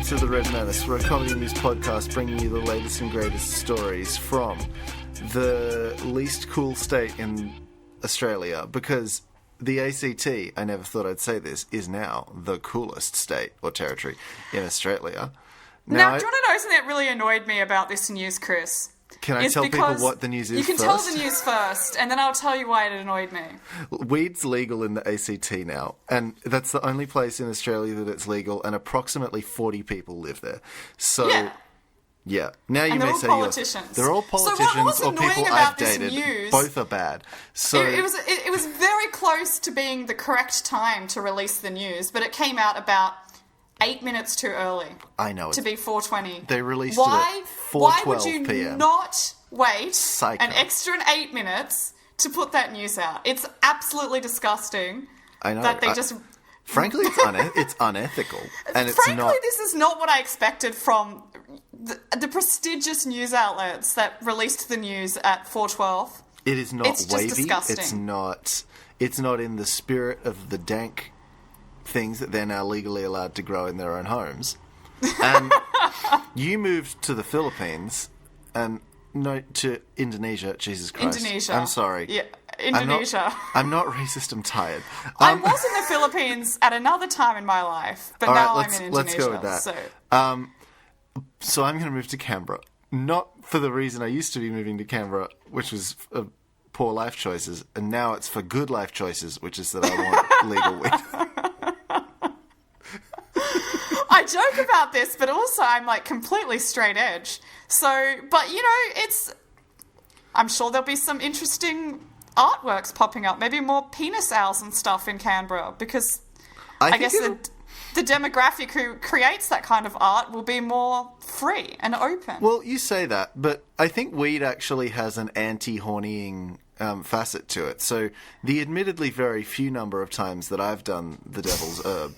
to The Red Menace. We're a comedy news podcast bringing you the latest and greatest stories from the least cool state in Australia, because the ACT, I never thought I'd say this, is now the coolest state or territory in Australia. Now, do you want to know something that really annoyed me about this news, Chris? Can I tell people what the news is first? You can tell the news first, and then I'll tell you why it annoyed me. Weed's legal in the ACT now, and that's the only place in Australia that it's legal, and approximately 40 people live there. So, yeah. Now you may say they're all politicians or people I've dated. News, both are bad. So it was very close to being the correct time to release the news, but it came out about 8 minutes too early. I know. To be 4:20. They released it at 4:12 p.m. Why would you not wait Psycho. an extra 8 minutes to put that news out? It's absolutely disgusting. I know. That they just... Frankly, it's unethical. And This is not what I expected from the prestigious news outlets that released the news at 4:12. It is not it's wavy. Just disgusting. It's not in the spirit of the dank things that they're now legally allowed to grow in their own homes. And you moved to the Philippines and to Indonesia. Jesus Christ. Indonesia. I'm sorry. Yeah, Indonesia. I'm not racist, I'm tired. I was in the Philippines at another time in my life, but now I'm in Indonesia. Let's go with that. So I'm going to move to Canberra. Not for the reason I used to be moving to Canberra, which was poor life choices, and now it's for good life choices, which is that I want legal weed. I joke about this, but also I'm like completely straight edge. So, but you know, I'm sure there'll be some interesting artworks popping up, maybe more penis owls and stuff in Canberra, because I guess the demographic who creates that kind of art will be more free and open. Well, you say that, but I think weed actually has an anti-hornying facet to it. So the admittedly very few number of times that I've done the devil's herb,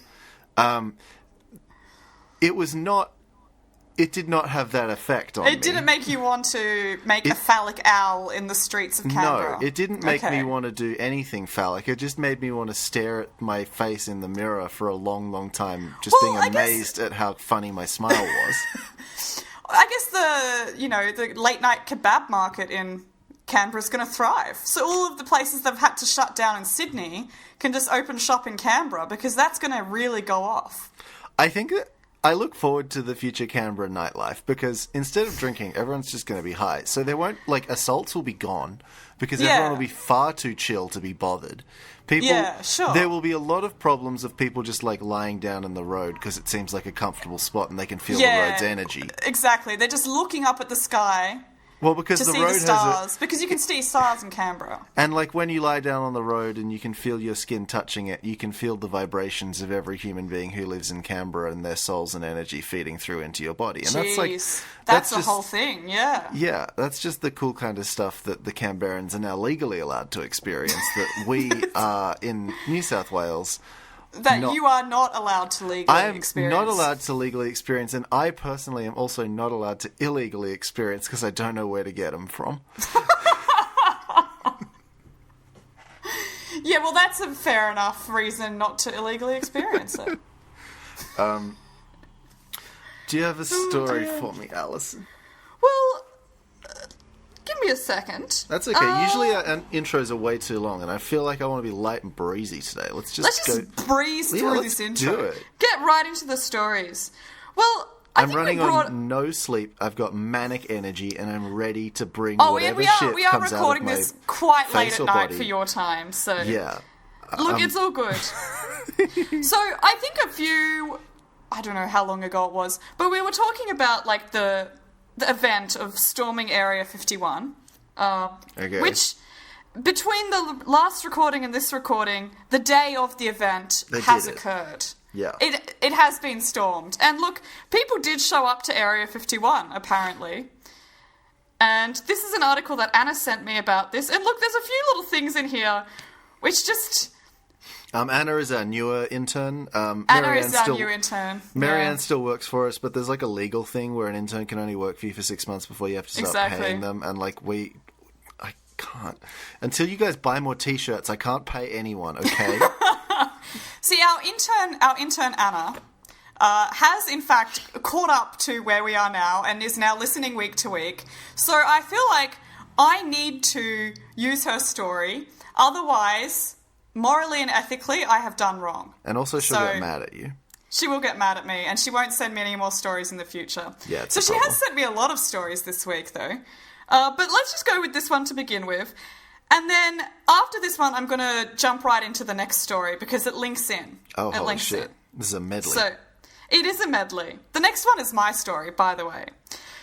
it did not have that effect on me. It didn't make you want to make a phallic owl in the streets of Canberra? No, it didn't make me want to do anything phallic. It just made me want to stare at my face in the mirror for a long, long time, just being amazed at how funny my smile was. I guess the late night kebab market in Canberra is going to thrive. So all of the places that have had to shut down in Sydney can just open shop in Canberra, because that's going to really go off. I think that I look forward to the future Canberra nightlife, because instead of drinking, everyone's just going to be high. So there won't, assaults will be gone, because everyone will be far too chill to be bothered. There will be a lot of problems of people just lying down in the road because it seems like a comfortable spot and they can feel the road's energy. Exactly. They're just looking up at the sky. Well, because the road has because you can see stars in Canberra. And when you lie down on the road and you can feel your skin touching it, you can feel the vibrations of every human being who lives in Canberra and their souls and energy feeding through into your body. And that's the whole thing, yeah. Yeah, that's just the cool kind of stuff that the Canberrans are now legally allowed to experience that we are in New South Wales. You are not allowed to legally experience. I am not allowed to legally experience, and I personally am also not allowed to illegally experience because I don't know where to get them from. Yeah, well, that's a fair enough reason not to illegally experience it. Do you have a story for me, Alison? Well, give me a second. That's okay. Usually our intros are way too long, and I feel like I want to be light and breezy today. Let's just breeze through this intro. Do it. Get right into the stories. Well, I'm running on no sleep. I've got manic energy, and I'm ready to bring whatever shit comes out of my face. We are recording this quite late at night body. for your time, so yeah. Look, it's all good. So I think I don't know how long ago it was, but we were talking about the event of storming Area 51, which, between the last recording and this recording, the day of the event has occurred. Yeah. It has been stormed. And look, people did show up to Area 51, apparently. And this is an article that Anna sent me about this. And look, there's a few little things in here which just... Anna is our newer intern. Anna is our new intern. Marianne still works for us, but there's a legal thing where an intern can only work for you for 6 months before you have to start paying them. And I can't. Until you guys buy more t-shirts, I can't pay anyone, okay? See, our intern Anna has in fact caught up to where we are now and is now listening week to week. So I feel like I need to use her story. Otherwise, morally and ethically, I have done wrong. And also she'll get mad at you. She will get mad at me, and she won't send me any more stories in the future. Yeah, so she has sent me a lot of stories this week, though. But let's just go with this one to begin with. And then after this one, I'm going to jump right into the next story because it links in. Oh, holy shit. This is a medley. So, it is a medley. The next one is my story, by the way.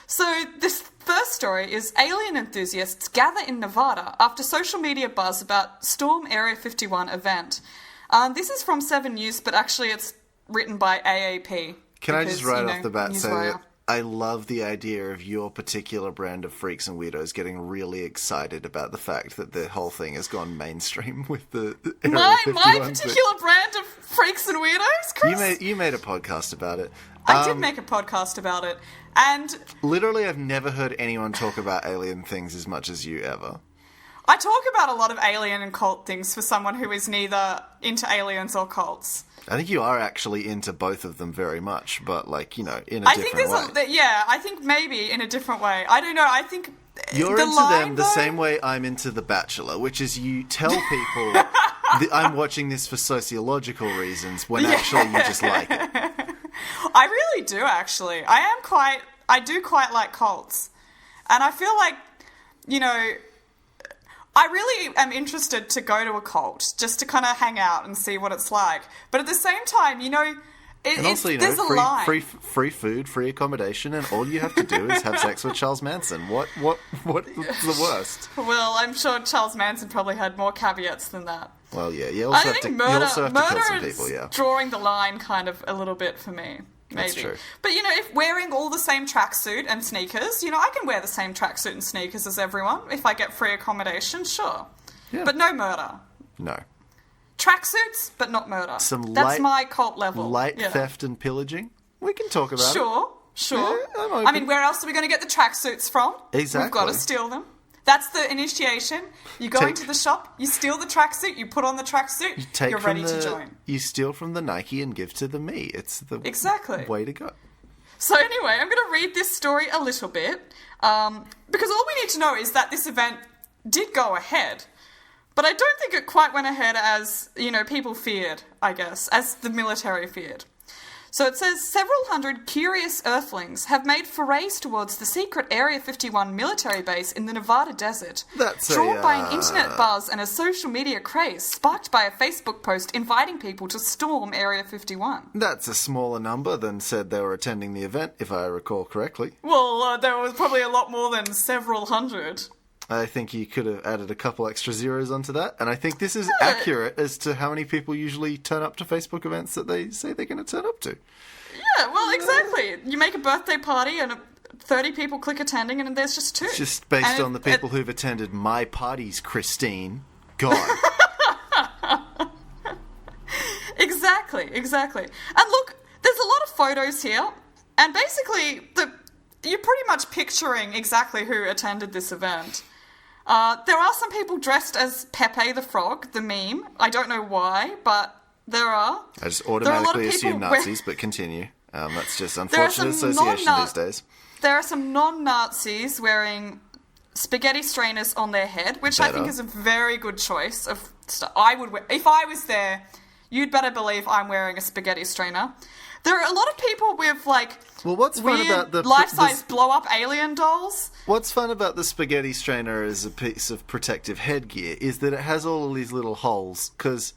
So, this first story is alien enthusiasts gather in Nevada after social media buzz about Storm Area 51 event. This is from 7 News, but actually it's written by AAP. Can I just right off the bat say that I love the idea of your particular brand of freaks and weirdos getting really excited about the fact that the whole thing has gone mainstream with the my particular brand of freaks and weirdos, Chris? You made a podcast about it. I did make a podcast about it, and literally I've never heard anyone talk about alien things as much as you ever. I talk about a lot of alien and cult things for someone who is neither into aliens or cults. I think you are actually into both of them very much, but, like, you know, in a different way. I think maybe in a different way. I don't know, I think you're into them the same way I'm into The Bachelor, which is you tell people that I'm watching this for sociological reasons when actually you just like it. I really do, actually. I do quite like cults. And I feel like, you know, I really am interested to go to a cult just to kind of hang out and see what it's like. But at the same time, you know, there's a line. Free food, free accommodation, and all you have to do is have sex with Charles Manson. What's the worst? Well, I'm sure Charles Manson probably had more caveats than that. Well, yeah, you also have to kill some people, yeah. Drawing the line kind of a little bit for me. Maybe. That's true. But, you know, if wearing all the same tracksuit and sneakers, you know, I can wear the same tracksuit and sneakers as everyone. If I get free accommodation, sure. Yeah. But no murder. No. Tracksuits, but not murder. That's my cult level. Light theft and pillaging? We can talk about it. Sure. Yeah, I mean, where else are we going to get the tracksuits from? Exactly. We've got to steal them. That's the initiation. You go into the shop, you steal the tracksuit, you put on the tracksuit, you're ready to join. You steal from the Nike and give to the me. It's the way to go. So anyway, I'm going to read this story a little bit, because all we need to know is that this event did go ahead. But I don't think it quite went ahead as, you know, people feared, I guess, as the military feared. So it says, several hundred curious Earthlings have made forays towards the secret Area 51 military base in the Nevada desert. Drawn by an internet buzz and a social media craze sparked by a Facebook post inviting people to storm Area 51. That's a smaller number than said they were attending the event, if I recall correctly. Well, there was probably a lot more than several hundred. I think you could have added a couple extra zeros onto that, and I think this is accurate as to how many people usually turn up to Facebook events that they say they're going to turn up to. Yeah, well, exactly. You make a birthday party and 30 people click attending, and there's just 2. It's just based on the people who've attended my parties, Christine. God. Exactly. And look, there's a lot of photos here, and basically you're pretty much picturing exactly who attended this event. There are some people dressed as Pepe the Frog, the meme. I don't know why, but there are. I just automatically assume Nazis, but continue. That's just unfortunate association these days. There are some non-Nazis wearing spaghetti strainers on their head, which I think is a very good choice. I would wear, if I was there, you'd better believe I'm wearing a spaghetti strainer. There are a lot of people with, like, what's fun about the life-size blow-up alien dolls. What's fun about the spaghetti strainer as a piece of protective headgear is that it has all of these little holes, because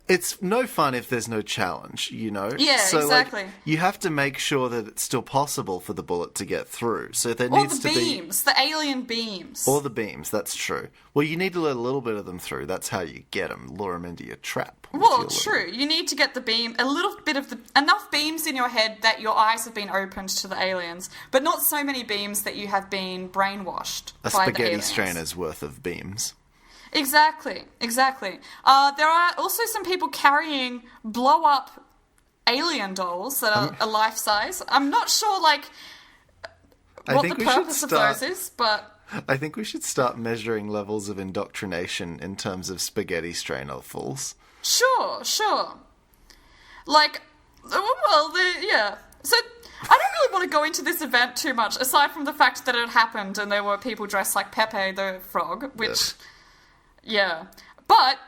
it's no fun if there's no challenge, you know? Yeah, so, exactly. Like, you have to make sure that it's still possible for the bullet to get through. So there needs to be... Or the beams, the alien beams. Or the beams, that's true. Well, you need to let a little bit of them through. That's how you get them, lure them into your trap. Well, true. You need to get the beam, a little bit of enough beams in your head that your eyes have been opened to the aliens, but not so many beams that you have been brainwashed by the aliens. A spaghetti strainer's worth of beams. Exactly. There are also some people carrying blow-up alien dolls that are life-size. I'm not sure, like, what the purpose of those is, but... I think we should start measuring levels of indoctrination in terms of spaghetti strainerfuls. Sure. Like, Yeah. So I don't really want to go into this event too much, aside from the fact that it happened and there were people dressed like Pepe the Frog, which, yeah. But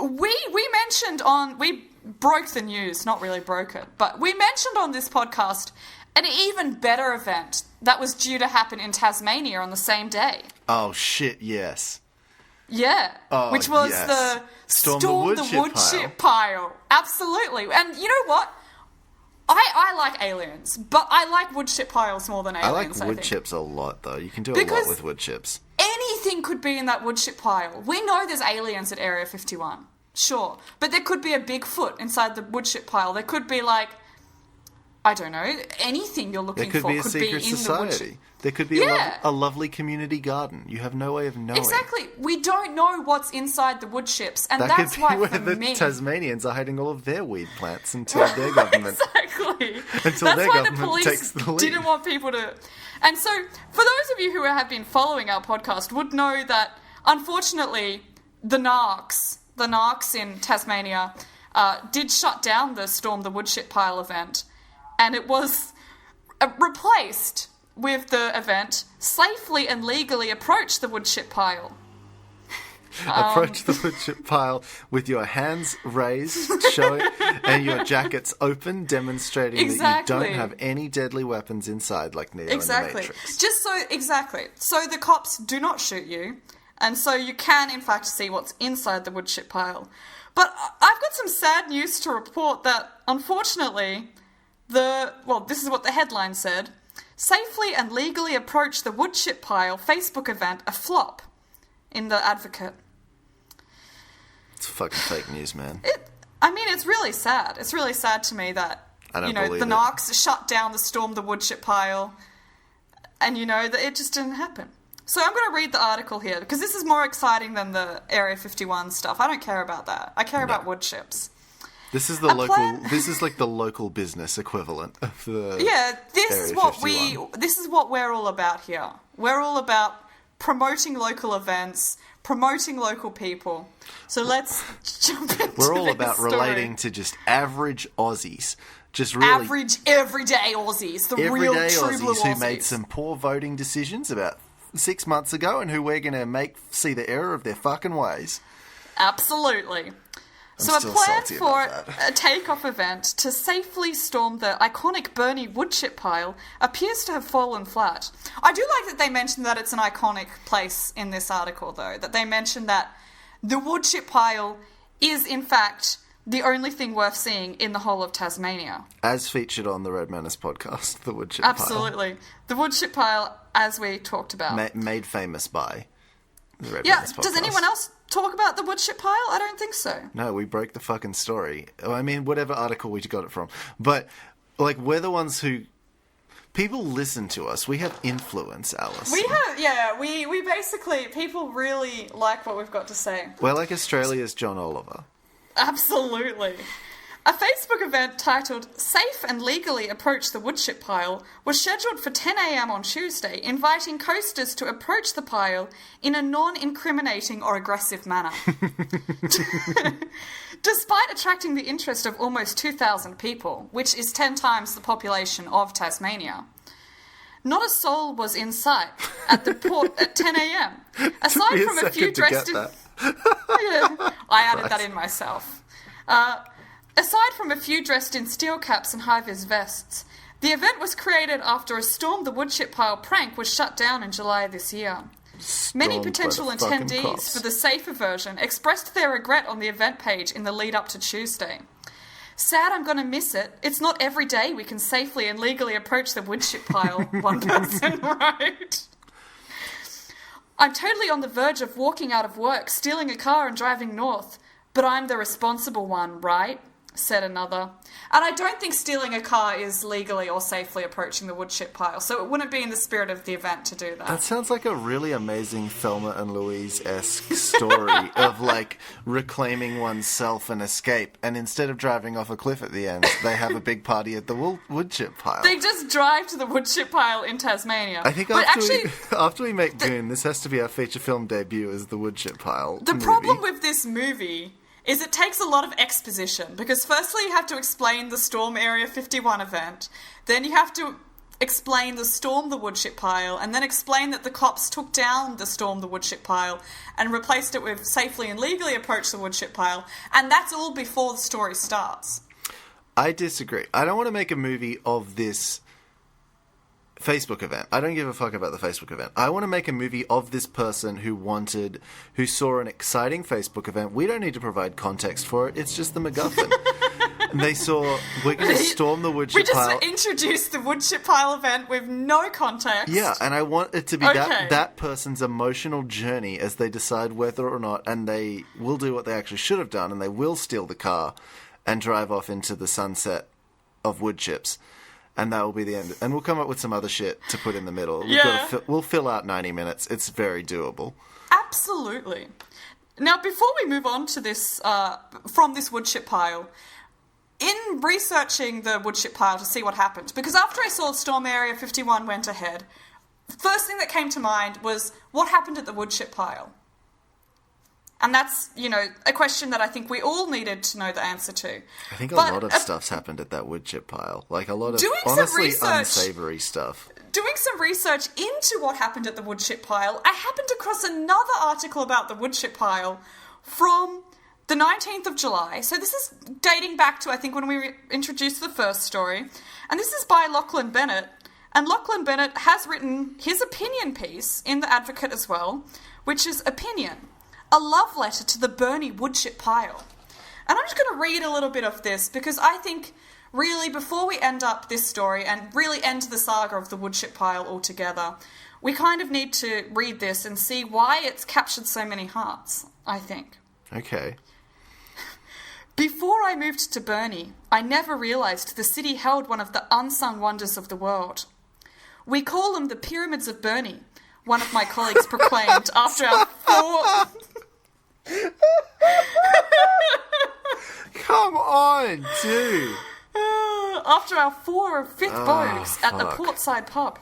we broke the news, not really broke it, but we mentioned on this podcast an even better event that was due to happen in Tasmania on the same day. Oh, shit, yes. Yeah, which was the Storm the Wood Chip Pile. Absolutely. And you know what? I like aliens, but I like wood chip piles more than aliens. I like wood chips a lot, though. You can do a lot with wood chips. Anything could be in that wood chip pile. We know there's aliens at Area 51. Sure. But there could be a Bigfoot inside the wood chip pile. There could be, like, I don't know, anything you're looking for could be a secret society. There could be a lovely community garden. You have no way of knowing. Exactly. We don't know what's inside the wood chips, and that's why where the Tasmanians are hiding all of their weed plants until their government Until their government takes the lead. Didn't want people to. And so, for those of you who have been following our podcast, would know that unfortunately the Narcs in Tasmania did shut down the Storm the Wood Chip Pile event, and it was replaced with the event Safely and Legally Approach the Wood Chip Pile. Approach the wood chip pile with your hands raised, and your jackets open, demonstrating that you don't have any deadly weapons inside, like Neo in the Matrix. So the cops do not shoot you, and so you can, in fact, see what's inside the wood chip pile. But I've got some sad news to report that, unfortunately, this is what the headline said: Safely and Legally Approach the Wood Chip Pile Facebook event a flop. In the Advocate. It's fucking fake news, man. It's really sad. It's really sad to me that, the Narcs shut down the Storm the Wood Chip Pile, and, that it just didn't happen. So I'm going to read the article here, because this is more exciting than the Area 51 stuff. I don't care about that. I care about wood chips. This is this is like the local business equivalent of the this Area is what 51. this is what we're all about here. We're all about promoting local events, promoting local people. So let's jump into We're all about relating to just average Aussies. Just really average, everyday Aussies. The real true blue Aussies who made some poor voting decisions about 6 months ago and who we're going to see the error of their fucking ways. Absolutely. So a plan for a takeoff event to safely storm the iconic Burnie wood chip pile appears to have fallen flat. I do like that they mentioned that it's an iconic place in this article, though. That they mentioned that the wood chip pile is, in fact, the only thing worth seeing in the whole of Tasmania. As featured on the Red Menace podcast, the wood chip pile. Absolutely. The wood chip pile, as we talked about. Made famous by the Red Menace podcast. Does anyone else talk about the wood chip pile? I don't think so. No, we broke the fucking story. I mean, whatever article we got it from. But, we're the ones who... People listen to us. We have influence, Alice. We basically... People really like what we've got to say. We're like Australia's John Oliver. Absolutely. A Facebook event titled Safe and Legally Approach the Wood Chip Pile was scheduled for 10 a.m. on Tuesday, inviting coasters to approach the pile in a non-incriminating or aggressive manner. Despite attracting the interest of almost 2,000 people, which is 10 times the population of Tasmania, not a soul was in sight at the port at 10 a.m. Aside from a few dressed in... I added that in myself. Aside from a few dressed in steel caps and high-vis vests, the event was created after a Storm the Wood Chip Pile prank was shut down in July this year. Many potential attendees for the safer version expressed their regret on the event page in the lead-up to Tuesday. Sad I'm gonna miss it. It's not every day we can safely and legally approach the wood chip pile, one person wrote. I'm totally on the verge of walking out of work, stealing a car and driving north, but I'm the responsible one, right? Said another. And I don't think stealing a car is legally or safely approaching the wood chip pile, so it wouldn't be in the spirit of the event to do that. That sounds like a really amazing Thelma and Louise-esque story of, reclaiming oneself and escape, and instead of driving off a cliff at the end, they have a big party at the wood chip pile. They just drive to the wood chip pile in Tasmania. I think after we make Goon, this has to be our feature film debut as the wood chip pile The problem with this movie is it takes a lot of exposition, because firstly you have to explain the Storm Area 51 event, then you have to explain the Storm the Woodchip Pile, and then explain that the cops took down the Storm the Woodchip Pile and replaced it with Safely and Legally Approach the Woodchip Pile, and that's all before the story starts. I disagree. I don't want to make a movie of this Facebook event. I don't give a fuck about the Facebook event. I want to make a movie of this person who saw an exciting Facebook event. We don't need to provide context for it. It's just the MacGuffin. And they saw, we're going to storm the Woodchip Pile. We just introduced the Woodchip Pile event with no context. Yeah, and I want it to be that person's emotional journey as they decide whether or not, and they will do what they actually should have done, and they will steal the car and drive off into the sunset of wood chips. And that will be the end. And we'll come up with some other shit to put in the middle. We'll fill out 90 minutes. It's very doable. Absolutely. Now, before we move on to this, from this woodchip pile, in researching the woodchip pile to see what happened, because after I saw Storm Area 51 went ahead, the first thing that came to mind was what happened at the woodchip pile? And that's, a question that I think we all needed to know the answer to. I think a lot of stuff's happened at that woodchip pile. Like a lot of, honestly, unsavory stuff. Doing some research into what happened at the woodchip pile, I happened across another article about the woodchip pile from the 19th of July. So this is dating back to, I think, when we introduced the first story. And this is by Lachlan Bennett. And Lachlan Bennett has written his opinion piece in The Advocate as well, which is Opinion, a love letter to the Burnie woodchip pile. And I'm just going to read a little bit of this because I think, really, before we end up this story and really end the saga of the woodchip pile altogether, we kind of need to read this and see why it's captured so many hearts, I think. Okay. Before I moved to Burnie, I never realised the city held one of the unsung wonders of the world. We call them the Pyramids of Burnie, one of my colleagues proclaimed after our Come on, dude. After our 4 or 5th bogues at the Portside pub.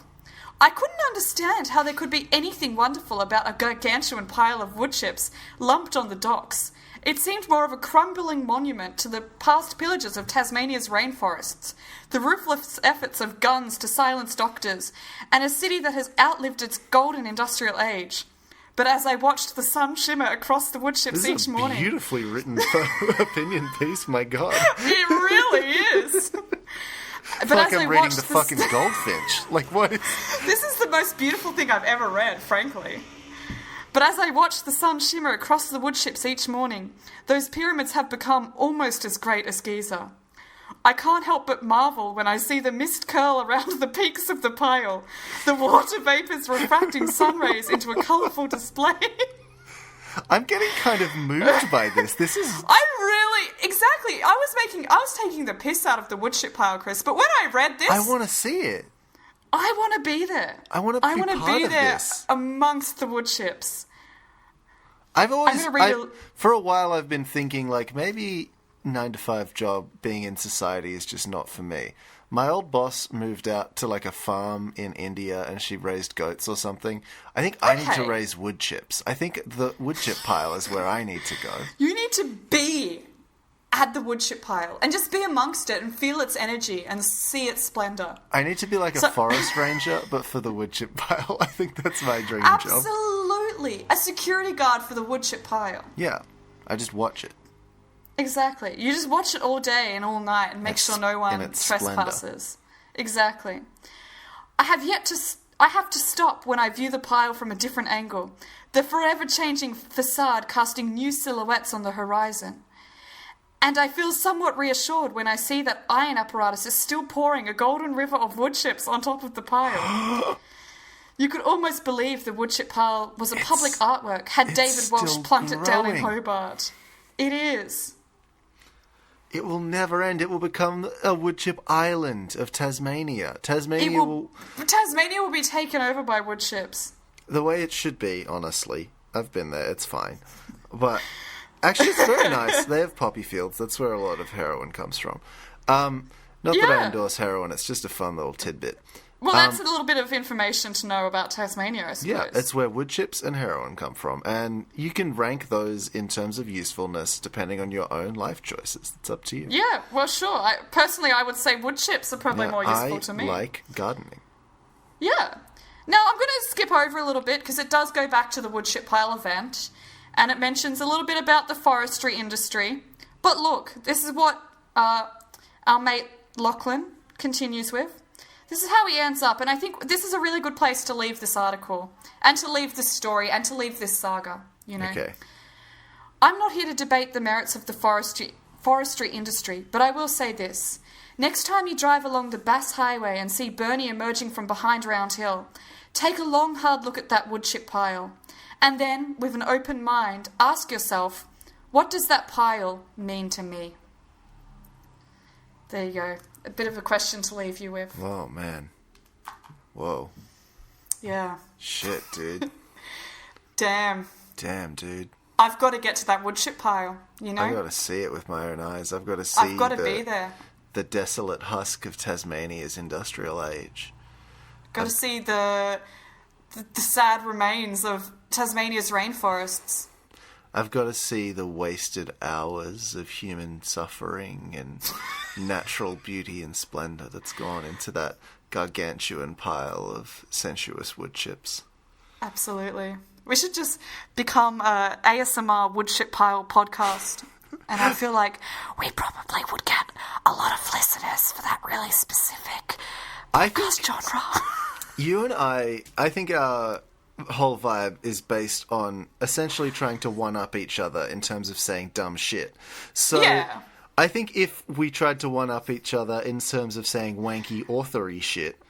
I couldn't understand how there could be anything wonderful about a gargantuan pile of wood chips lumped on the docks. It seemed more of a crumbling monument to the past pillages of Tasmania's rainforests, the ruthless efforts of guns to silence doctors, and a city that has outlived its golden industrial age. But as I watched the sun shimmer across the wood chips each morning... This is a beautifully written opinion piece, my God. It really is. But like I'm reading the fucking Goldfinch. Like, what is... This is the most beautiful thing I've ever read, frankly. But as I watched the sun shimmer across the wood chips each morning, those pyramids have become almost as great as Giza. I can't help but marvel when I see the mist curl around the peaks of the pile, the water vapours refracting sun rays into a colourful display. I'm getting kind of moved by this. This is... Exactly. I was taking the piss out of the woodchip pile, Chris, but when I read this... I want to see it. I want to be there. I want to be part of this. Amongst the wood chips. For a while I've been thinking, like, maybe 9-to-5 job being in society is just not for me. My old boss moved out to, like, a farm in India and she raised goats or something. I think I need to raise wood chips. I think the wood chip pile is where I need to go. You need to be at the wood chip pile and just be amongst it and feel its energy and see its splendour. I need to be like a forest ranger, but for the wood chip pile. I think that's my dream job. Absolutely. A security guard for the wood chip pile. Yeah. I just watch it. Exactly. You just watch it all day and all night and make sure no one trespasses. Splendor. Exactly. I have to stop when I view the pile from a different angle. The forever changing facade casting new silhouettes on the horizon. And I feel somewhat reassured when I see that iron apparatus is still pouring a golden river of wood chips on top of the pile. You could almost believe the wood chip pile was a public artwork had David Walsh plunked it down in Hobart. It is. It will never end. It will become a wood chip island of Tasmania. Tasmania will be taken over by wood chips. The way it should be, honestly. I've been there. It's fine. But... actually, it's very nice. They have poppy fields. That's where a lot of heroin comes from. Not that I endorse heroin. It's just a fun little tidbit. Well, that's a little bit of information to know about Tasmania, I suppose. Yeah, it's where wood chips and heroin come from. And you can rank those in terms of usefulness depending on your own life choices. It's up to you. Yeah, well, sure. Personally, I would say wood chips are probably more useful to me. I like gardening. Yeah. Now, I'm going to skip over a little bit because it does go back to the wood chip pile event. And it mentions a little bit about the forestry industry. But look, this is what our mate Lachlan continues with. This is how he ends up, and I think this is a really good place to leave this article, and to leave this story, and to leave this saga, you know. Okay. I'm not here to debate the merits of the forestry industry, but I will say this. Next time you drive along the Bass Highway and see Bernie emerging from behind Round Hill, take a long, hard look at that wood chip pile, and then, with an open mind, ask yourself, what does that pile mean to me? There you go. A bit of a question to leave you with. Oh, man. Whoa. Yeah. Shit, dude. Damn, dude. I've got to get to that wood chip pile, you know? I've got to see it with my own eyes. I've got to see be there. The desolate husk of Tasmania's industrial age. Got to see the sad remains of Tasmania's rainforests. I've got to see the wasted hours of human suffering and natural beauty and splendour that's gone into that gargantuan pile of sensuous wood chips. Absolutely. We should just become a ASMR wood chip pile podcast. And I feel like we probably would get a lot of listeners for that really specific podcast genre. You and I think our whole vibe is based on essentially trying to one-up each other in terms of saying dumb shit. So yeah. I think if we tried to one-up each other in terms of saying wanky authory shit,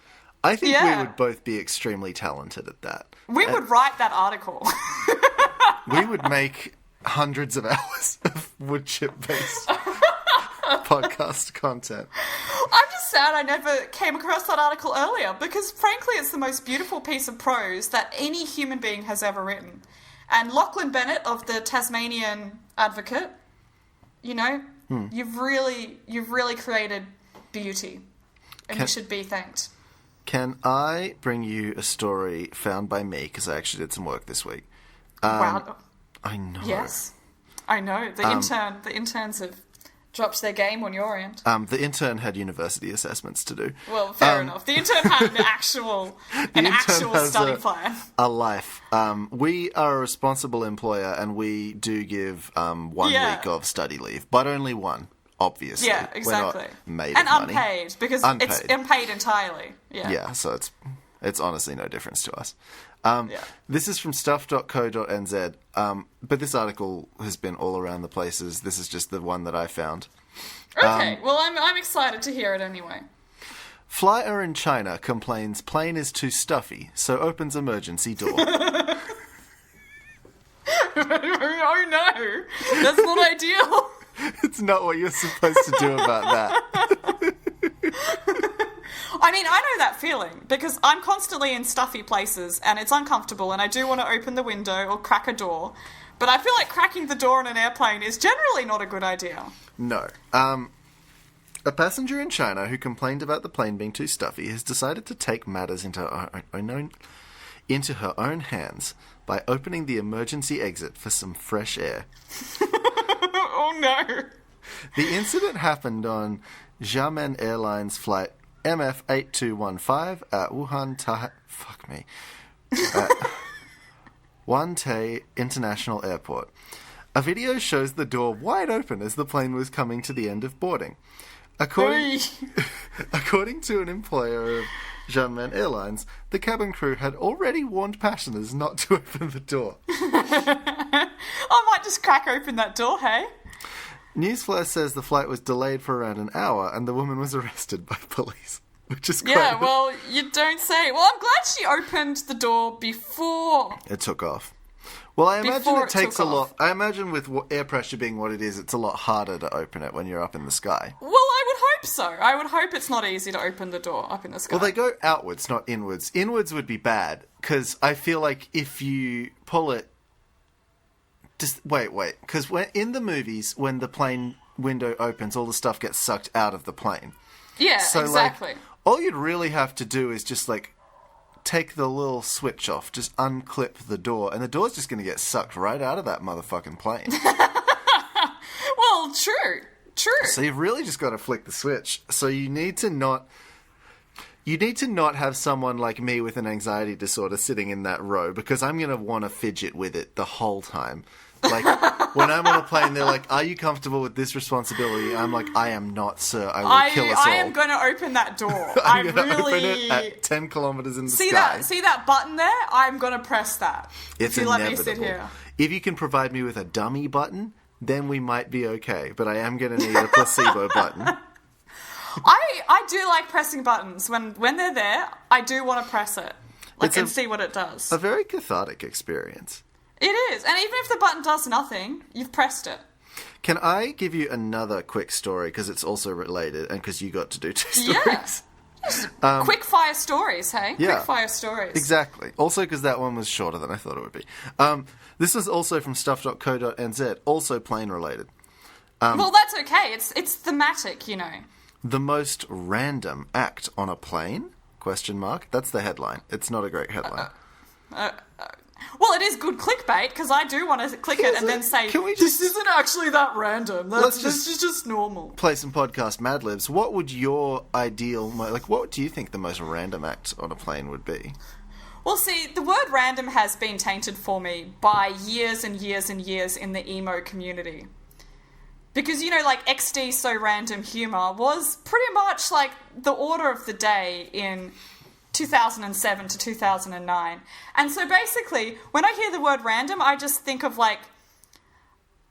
I think we would both be extremely talented at that. We would write that article. We would make hundreds of hours of wood chip-based podcast content. I'm just sad I never came across that article earlier because, frankly, it's the most beautiful piece of prose that any human being has ever written. And Lachlan Bennett of the Tasmanian Advocate, you know, you've really created beauty, and you should be thanked. Can I bring you a story found by me, because I actually did some work this week? Wow. I know. Yes. I know. The interns have dropped their game on your end. The intern had university assessments to do. Well, fair enough. The intern had an actual study plan. A life. We are a responsible employer, and we do give 1 week of study leave, but only one. Obviously. Yeah, exactly. We're not made and of unpaid, money. because it's unpaid entirely. Yeah. Yeah, so it's honestly no difference to us. This is from stuff.co.nz, but this article has been all around the places. This is just the one that I found. Okay, well, I'm excited to hear it anyway. Flyer in China complains plane is too stuffy, so opens emergency door. Oh no, that's not ideal. It's not what you're supposed to do about that. I mean, I know that feeling because I'm constantly in stuffy places and it's uncomfortable and I do want to open the window or crack a door, but I feel like cracking the door on an airplane is generally not a good idea. No. A passenger in China who complained about the plane being too stuffy has decided to take matters into her own hands by opening the emergency exit for some fresh air. Oh no. The incident happened on Xiamen Airlines flight MF8215 at Wantai International Airport. A video shows the door wide open as the plane was coming to the end of boarding. According to an employer of Xiamen Airlines, the cabin crew had already warned passengers not to open the door. I might just crack open that door, hey? Newsflash says the flight was delayed for around an hour and the woman was arrested by police, which is great. Yeah, well, you don't say. Well, I'm glad she opened the door before it took off. Well, I imagine it takes a lot. Off. I imagine with air pressure being what it is, it's a lot harder to open it when you're up in the sky. Well, I would hope so. I would hope it's not easy to open the door up in the sky. Well, they go outwards, not inwards. Inwards would be bad, because I feel like if you pull it... Just wait. Because in the movies, when the plane window opens, all the stuff gets sucked out of the plane. Yeah, so, exactly. all you'd really have to do is just, like, take the little switch off, just unclip the door, and the door's just going to get sucked right out of that motherfucking plane. Well, true. So you've really just got to flick the switch. So you need to not have someone like me with an anxiety disorder sitting in that row, because I'm going to want to fidget with it the whole time. Like, when I'm on a plane, they're like, are you comfortable with this responsibility? I'm like, I am not, sir. I will kill us all. I am going to open that door. I'm going to open it at 10 kilometers in the sky. See that button there? I'm going to press that. It's if you inevitable. let me sit here. If you can provide me with a dummy button, then we might be okay. But I am going to need a placebo button. I do like pressing buttons. When they're there, I do want to press it. And see what it does. A very cathartic experience. It is. And even if the button does nothing, you've pressed it. Can I give you another quick story, because it's also related, and because you got to do 2 stories? Yeah. Quick fire stories, hey? Yeah. Quick fire stories. Exactly. Also because that one was shorter than I thought it would be. This is also from stuff.co.nz, also plane related. Well, that's okay. It's thematic, you know. The most random act on a plane? ? That's the headline. It's not a great headline. Well, it is good clickbait, because I do want to click it and then say, this isn't actually that random. This is just normal. Play some podcast Mad Libs. What would your ideal, what do you think the most random act on a plane would be? Well, see, the word random has been tainted for me by years and years and years in the emo community. Because, you know, like, XD So Random Humour was pretty much, like, the order of the day in 2007 to 2009. And so basically, when I hear the word random, I just think of, like,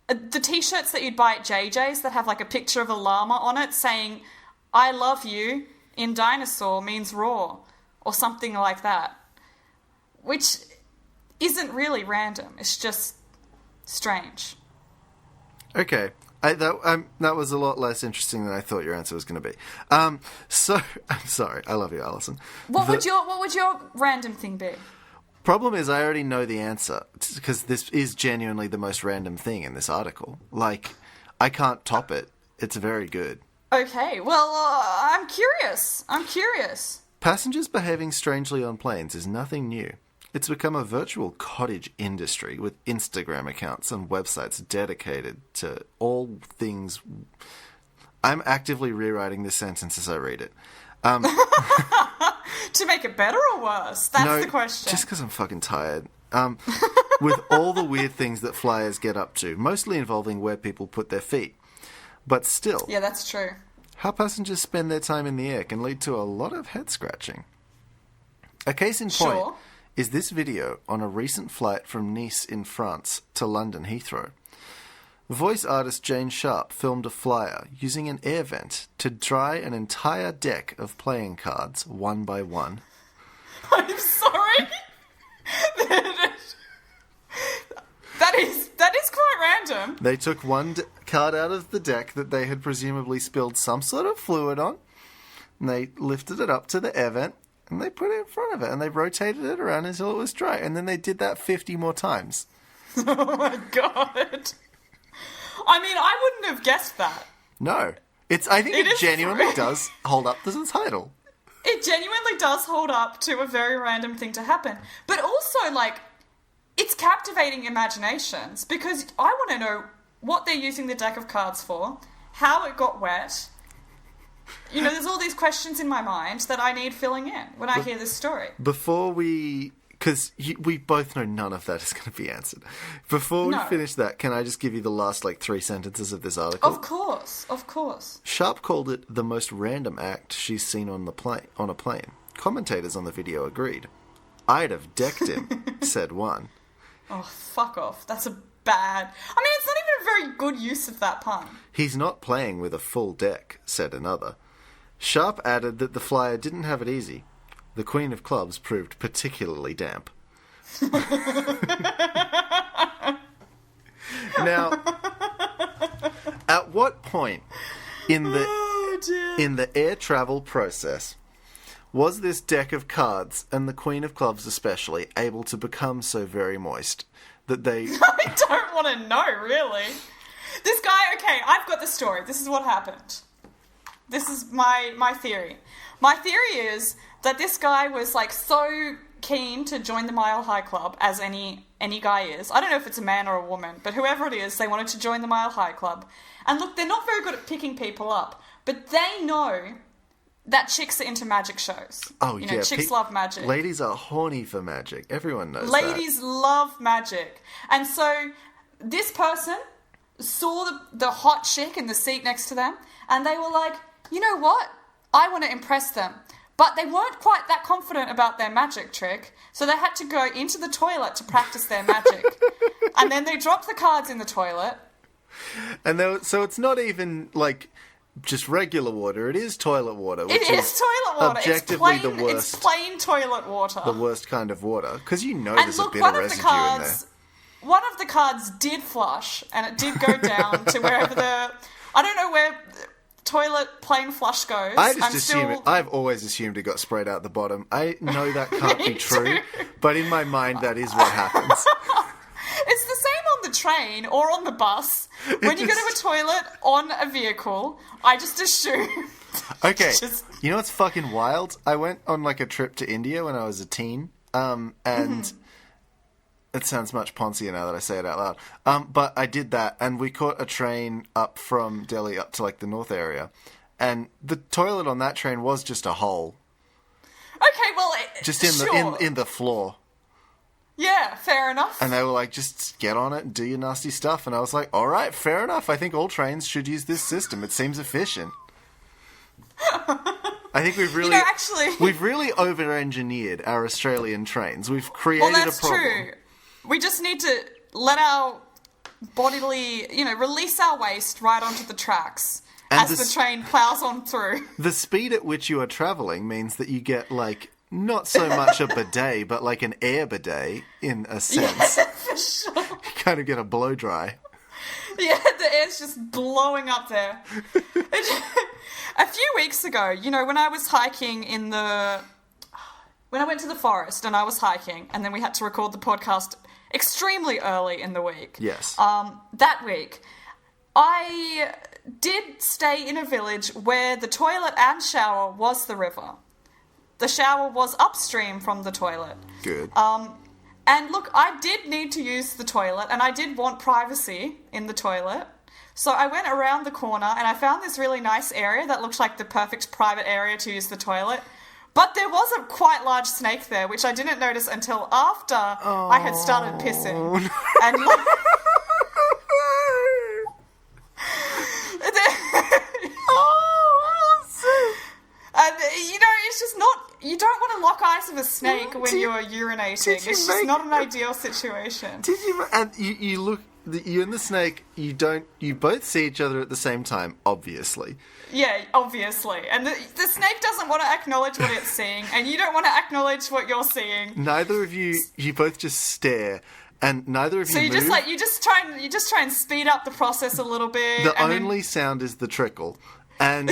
the t-shirts that you'd buy at JJ's that have, like, a picture of a llama on it saying, I love you in dinosaur means raw, or something like that. Which isn't really random. It's just strange. Okay. That was a lot less interesting than I thought your answer was going to be. So, I'm sorry. I love you, Alison. What would your random thing be? Problem is, I already know the answer, because this is genuinely the most random thing in this article. Like, I can't top it. It's very good. Okay, well, I'm curious. Passengers behaving strangely on planes is nothing new. It's become a virtual cottage industry with Instagram accounts and websites dedicated to all things. I'm actively rewriting this sentence as I read it. To make it better or worse? That's the question. Just because I'm fucking tired. With all the weird things that flyers get up to, mostly involving where people put their feet. But still. Yeah, that's true. How passengers spend their time in the air can lead to a lot of head scratching. A case in point is this video on a recent flight from Nice in France to London Heathrow. Voice artist Jane Sharp filmed a flyer using an air vent to dry an entire deck of playing cards one by one. I'm sorry. That is quite random. They took one card out of the deck that they had presumably spilled some sort of fluid on, and they lifted it up to the air vent, and they put it in front of it, and they rotated it around until it was dry. And then they did that 50 more times. Oh my god. I mean, I wouldn't have guessed that. No. I think it genuinely does hold up to the title. It genuinely does hold up to a very random thing to happen. But also, like, it's captivating imaginations, because I want to know what they're using the deck of cards for, how it got wet. You know, there's all these questions in my mind that I need filling in when I hear this story. Before we... Because we both know none of that is going to be answered. Before we finish that, can I just give you the last, 3 sentences of this article? Of course. Sharp called it the most random act she's seen on a plane. Commentators on the video agreed. I'd have decked him, said one. Oh, fuck off. That's a bad... I mean, it's not even a very good use of that pun. He's not playing with a full deck, said another. Sharp added that the flyer didn't have it easy. The Queen of Clubs proved particularly damp. Now, at what point in the air travel process was this deck of cards, and the Queen of Clubs especially, able to become so very moist that they... I don't want to know, really. This guy, okay, I've got the story. This is what happened. This is my theory. My theory is that this guy was like so keen to join the Mile High Club, as any guy is. I don't know if it's a man or a woman, but whoever it is, they wanted to join the Mile High Club. And look, they're not very good at picking people up, but they know that chicks are into magic shows. Oh, yeah. Chicks love magic. Ladies are horny for magic. Everyone knows Ladies love magic. And so this person saw the hot chick in the seat next to them, and they were like, you know what? I want to impress them. But they weren't quite that confident about their magic trick, so they had to go into the toilet to practice their magic. And then they dropped the cards in the toilet. And so it's not even like just regular water. It is toilet water. Which It is toilet water. Objectively the worst. It's plain toilet water. The worst kind of water. Because there's look, a bit of residue in there. One of the cards did flush, and it did go down to wherever I don't know where toilet plain flush goes. I've always assumed it got sprayed out the bottom. I know that can't be true, but in my mind that is what happens. It's the same on the train or on the bus. When you go to a toilet on a vehicle, I just assume. Okay, you know what's fucking wild? I went on like a trip to India when I was a teen, and it sounds much poncier now that I say it out loud. But I did that, and we caught a train up from Delhi up to like the north area, and the toilet on that train was just a hole. Okay, well, just in the floor. Yeah, fair enough. And they were like, just get on it and do your nasty stuff. And I was like, all right, fair enough. I think all trains should use this system. It seems efficient. I think we've really over-engineered our Australian trains. We've created a problem. Well, that's true. We just need to let our bodily, release our waste right onto the tracks as the train plows on through. The speed at which you are travelling means that you get, like, not so much a bidet, but like an air bidet, in a sense. Yeah, for sure. You kind of get a blow-dry. Yeah, the air's just blowing up there. A few weeks ago, when I was hiking when I went to the forest and I was hiking, and then we had to record the podcast extremely early in the week. Yes. That week, I did stay in a village where the toilet and shower was the river. The shower was upstream from the toilet. Good. And look, I did need to use the toilet, and I did want privacy in the toilet. So I went around the corner, and I found this really nice area that looked like the perfect private area to use the toilet. But there was a quite large snake there, which I didn't notice until after I had started pissing. And and it's just not. You don't want to lock eyes with a snake when you are urinating. It's just not an ideal situation. Did you? And you look. You and the snake. You both see each other at the same time. Obviously. Yeah, obviously. And the snake doesn't want to acknowledge what it's seeing, and you don't want to acknowledge what you're seeing. Neither of you. You both just stare. And neither of you move. So you just try and speed up the process a little bit. The only sound is the trickle. And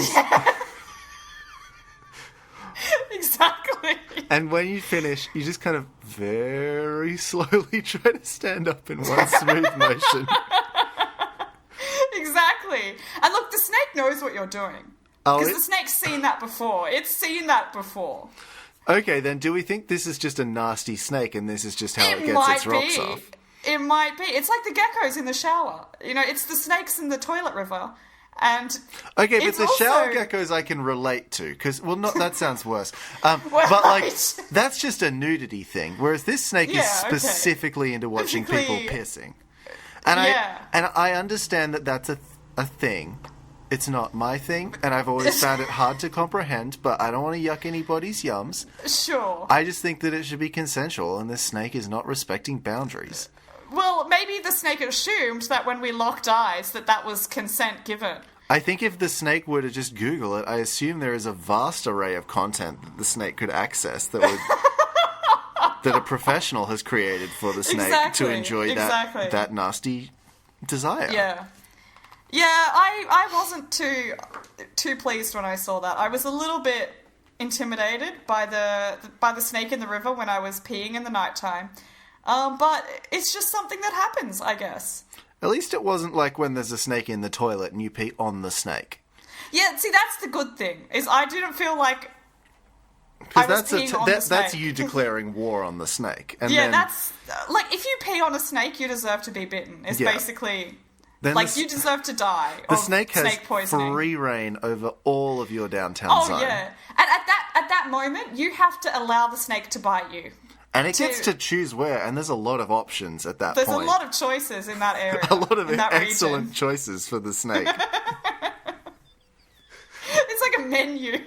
exactly. And when you finish, you just kind of very slowly try to stand up in one smooth motion. Exactly. And look, the snake knows what you're doing. Because the snake's seen that before. It's seen that before. Okay, then do we think this is just a nasty snake and this is just how it gets its rocks off? It might be. It's like the geckos in the shower. It's the snakes in the toilet river. And okay, but the shower geckos I can relate to, because, that sounds worse. But, that's just a nudity thing, whereas this snake is specifically into watching people pissing. And I understand that that's a thing. It's not my thing, and I've always found it hard to comprehend, but I don't want to yuck anybody's yums. Sure. I just think that it should be consensual, and this snake is not respecting boundaries. Well, maybe the snake assumed that when we locked eyes that was consent given. I think if the snake were to just Google it, I assume there is a vast array of content that the snake could access that a professional has created for the snake to enjoy that nasty desire. Yeah. Yeah, I wasn't too pleased when I saw that. I was a little bit intimidated by the snake in the river when I was peeing in the nighttime. But it's just something that happens, I guess. At least it wasn't like when there's a snake in the toilet and you pee on the snake. Yeah, see, that's the good thing, is I didn't feel like I was peeing on the snake. That's you declaring war on the snake. And yeah, then, that's... Like, if you pee on a snake, you deserve to be bitten. It's basically... Then like, you deserve to die the of snake has snake poisoning. free reign over all of your downtown zone. Oh, yeah. And at that moment, you have to allow the snake to bite you. And it gets to choose where, and there's a lot of options at that point. There's a lot of choices in that area. A lot of excellent choices for the snake. It's like a menu.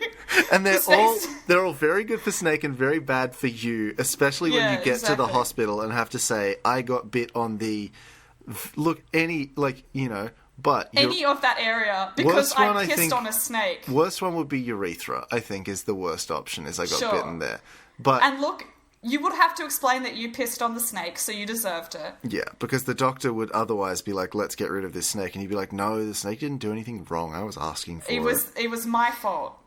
And they're all very good for snake and very bad for you, especially when you get to the hospital and have to say, I got bit on the... Look, but... Any of that area, because I pissed on a snake. Worst one would be urethra, I think, is the worst option, is I got bitten there. But and look, you would have to explain that you pissed on the snake, so you deserved it. Yeah, because the doctor would otherwise be like, let's get rid of this snake. And you'd be like, no, the snake didn't do anything wrong. I was asking for it. It was my fault.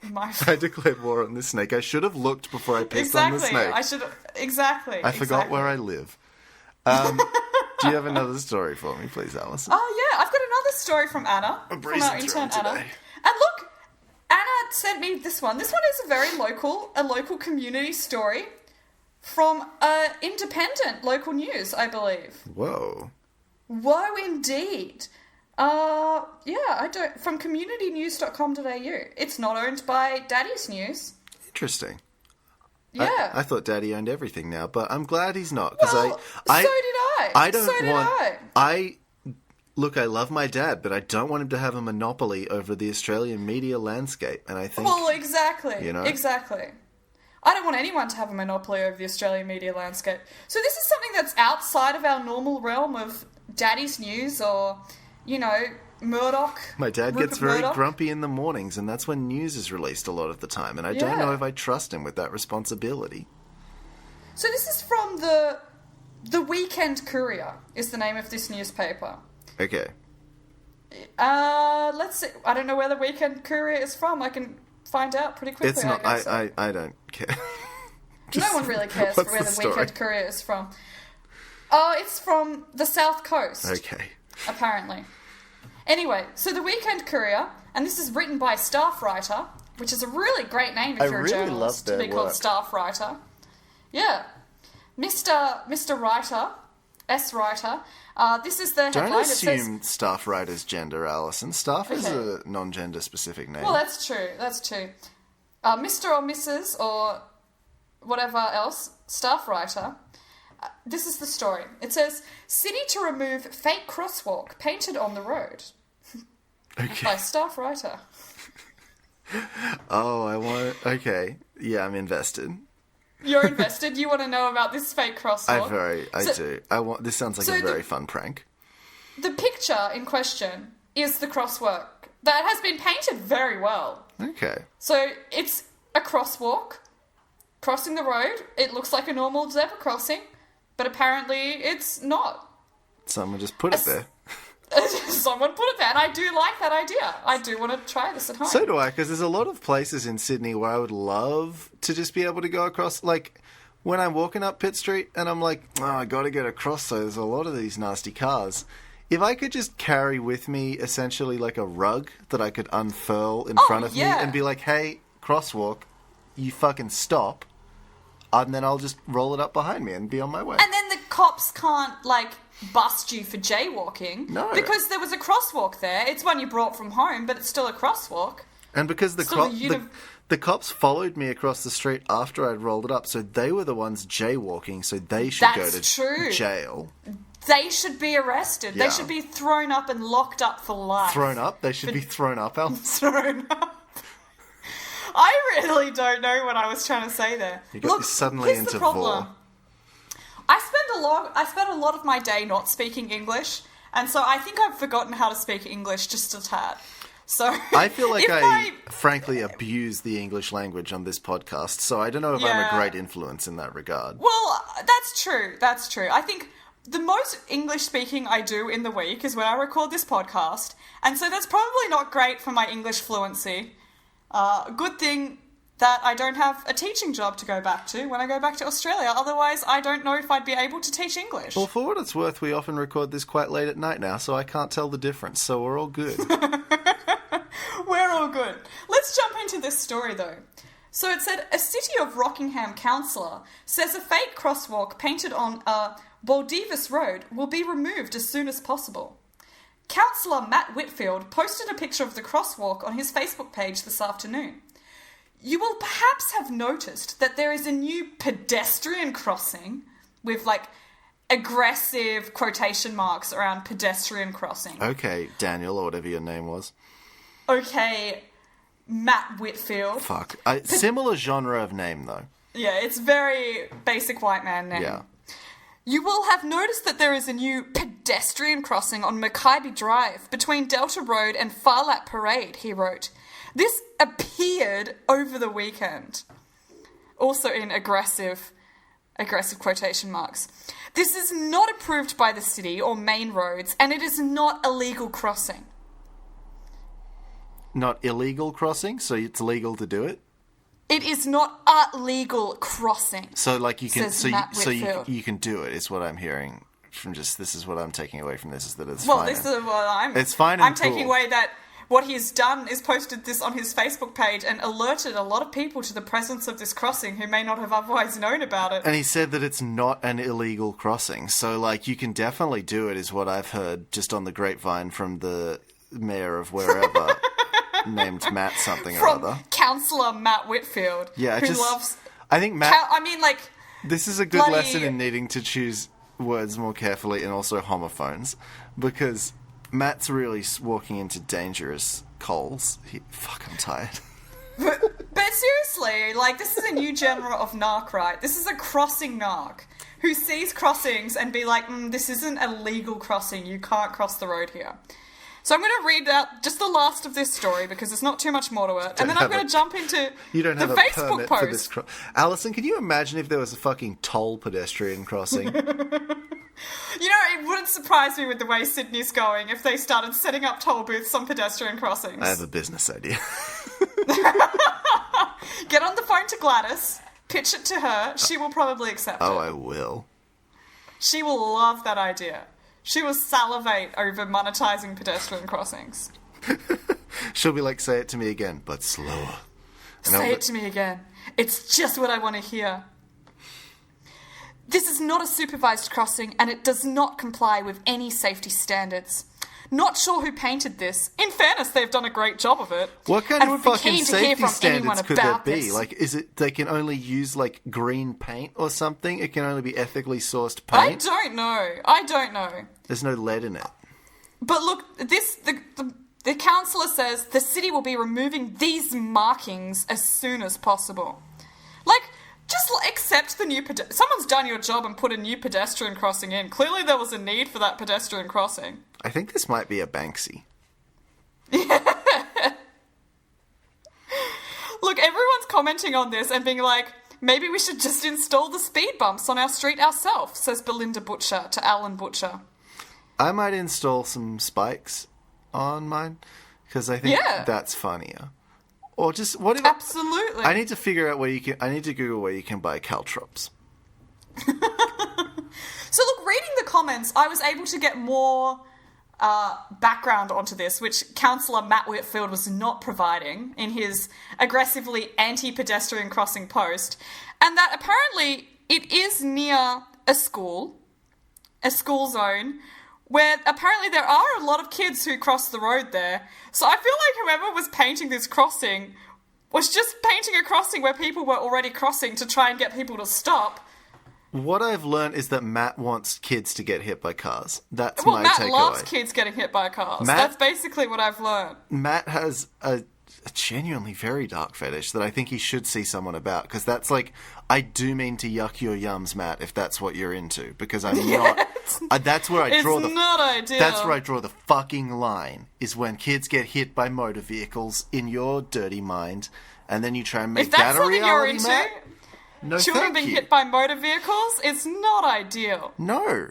My fault. I declared war on this snake. I should have looked before I pissed on the snake. Exactly. I forgot where I live. Do you have another story for me, please, Alison? Oh, yeah. I've got another story from Anna. From our intern, Anna. And look, Anna sent me this one. This one is a local community story from independent local news, I believe. Whoa. Whoa, indeed. From communitynews.com.au. It's not owned by Daddy's News. Interesting. Yeah. I thought Daddy owned everything now, but I'm glad he's not. Because so did I. Look, I love my dad, but I don't want him to have a monopoly over the Australian media landscape. And I think... Well, exactly. Exactly. I don't want anyone to have a monopoly over the Australian media landscape. So this is something that's outside of our normal realm of Daddy's News or, Murdoch. My dad gets very grumpy in the mornings, and that's when news is released a lot of the time. And I don't know if I trust him with that responsibility. So this is from the Weekend Courier is the name of this newspaper. Okay. Let's see. I don't know where the Weekend Courier is from. I can find out pretty quickly. It's not. I don't care. No one really cares where the Weekend Courier is from. Oh, it's from the South Coast. Okay. Apparently. Anyway, so the Weekend Courier, and this is written by a staff writer, which is a really great name if you're a journalist to be called staff writer. Yeah. Mr. Writer, S. Writer. This is the headline. Don't assume staff writer's gender, Alison. Staff is a non-gender specific name. Well, that's true. Mr. or Mrs. or whatever else, staff writer. This is the story. It says, city to remove fake crosswalk painted on the road. Okay. By staff writer. Okay. Yeah, I'm invested. You're invested? You want to know about this fake crosswalk? I do. This sounds like a very fun prank. The picture in question is the crosswalk that has been painted very well. Okay. So it's a crosswalk crossing the road. It looks like a normal zebra crossing, but apparently it's not. Someone just put it there. Someone put it there, and I do like that idea. I do want to try this at home. So do I, because there's a lot of places in Sydney where I would love to just be able to go across, like, when I'm walking up Pitt Street and I'm like, I got to get across, so there's a lot of these nasty cars. If I could just carry with me, essentially, like a rug that I could unfurl in front of me and be like, hey, crosswalk, you fucking stop, and then I'll just roll it up behind me and be on my way. And then the cops can't, bust you for jaywalking. No. Because there was a crosswalk there. It's one you brought from home, but it's still a crosswalk. And because the cops followed me across the street after I'd rolled it up, so they were the ones jaywalking, so they should go to jail. They should be arrested. Yeah. They should be thrown up and locked up for life. Thrown up? They should be thrown up, Al. Thrown up. I really don't know what I was trying to say there. You got suddenly into the problem. I spend a lot of my day not speaking English, and so I think I've forgotten how to speak English just a tad. So I feel like I frankly abuse the English language on this podcast, so I don't know if I'm a great influence in that regard. Well, that's true. I think the most English speaking I do in the week is when I record this podcast, and so that's probably not great for my English fluency. Good thing that I don't have a teaching job to go back to when I go back to Australia. Otherwise, I don't know if I'd be able to teach English. Well, for what it's worth, we often record this quite late at night now, so I can't tell the difference, so we're all good. We're all good. Let's jump into this story, though. So it said, a City of Rockingham councillor says a fake crosswalk painted on Baldivis Road will be removed as soon as possible. Councillor Matt Whitfield posted a picture of the crosswalk on his Facebook page this afternoon. You will perhaps have noticed that there is a new pedestrian crossing with, like, aggressive quotation marks around pedestrian crossing. Okay, Daniel, or whatever your name was. Okay, Matt Whitfield. Fuck. Similar genre of name, though. Yeah, it's very basic white man name. Yeah. You will have noticed that there is a new pedestrian crossing on Mackaybe Drive between Delta Road and Farlap Parade, he wrote. This appeared over the weekend. Also in aggressive quotation marks. This is not approved by the city or main roads, and it is not a legal crossing. Not illegal crossing, so it's legal to do it? It is not a legal crossing. So like you can you can do it, is what I'm hearing from just this is what I'm taking away from this is that it's well, fine. This is what it's fine. I'm taking away that what he's done is posted this on his Facebook page and alerted a lot of people to the presence of this crossing who may not have otherwise known about it. And he said that it's not an illegal crossing. So, like, you can definitely do it, is what I've heard just on the grapevine from the mayor of wherever, named Matt something or other. From Councillor Matt Whitfield, yeah, who loves... I think Matt... This is a good bloody... lesson in needing to choose words more carefully and also homophones, because... Matt's really walking into dangerous coals. Fuck, I'm tired. But seriously, like, this is a new genre of narc, right? This is a crossing narc who sees crossings and be like, this isn't a legal crossing. You can't cross the road here. So I'm going to read out just the last of this story because there's not too much more to it. And then I'm going to jump into you don't have the a Facebook permit post. For this Alison, can you imagine if there was a fucking toll pedestrian crossing? You know, it wouldn't surprise me with the way Sydney's going if they started setting up toll booths on pedestrian crossings. I have a business idea. Get on the phone to Gladys, pitch it to her, she will probably accept it. Oh, I will. She will love that idea. She will salivate over monetising pedestrian crossings. She'll be like, say it to me again, but slower. Say it to me again. It's just what I want to hear. This is not a supervised crossing and it does not comply with any safety standards. Not sure who painted this. In fairness, they've done a great job of it. What kind of fucking safety standards could there be? Like, is it they can only use, like, green paint or something? It can only be ethically sourced paint? I don't know. There's no lead in it. But look, the councillor says the city will be removing these markings as soon as possible. Like... Just accept the new someone's done your job and put a new pedestrian crossing in. Clearly there was a need for that pedestrian crossing. I think this might be a Banksy. Look, everyone's commenting on this and being like, maybe we should just install the speed bumps on our street ourselves, says Belinda Butcher to Alan Butcher. I might install some spikes on mine, because I think that's funnier. Or just what? Absolutely. I need to figure out where you can. I need to Google where you can buy caltrops. So look, reading the comments, I was able to get more background onto this, which Councillor Matt Whitfield was not providing in his aggressively anti-pedestrian crossing post, and that apparently it is near a school zone, where apparently there are a lot of kids who cross the road there. So I feel like whoever was painting this crossing was just painting a crossing where people were already crossing to try and get people to stop. What I've learned is that Matt wants kids to get hit by cars. That's my Matt takeaway. loves kids getting hit by cars. That's basically what I've learned. Matt has a genuinely very dark fetish that I think he should see someone about, because that's like, I do mean to yuck your yums, Matt, if that's what you're into, because I'm not. That's where I draw it's not ideal. That's where I draw the fucking line, is when kids get hit by motor vehicles in your dirty mind, and then you try and make that a reality, if that's something Matt. you're into, No, children being hit by motor vehicles, it's not ideal. No.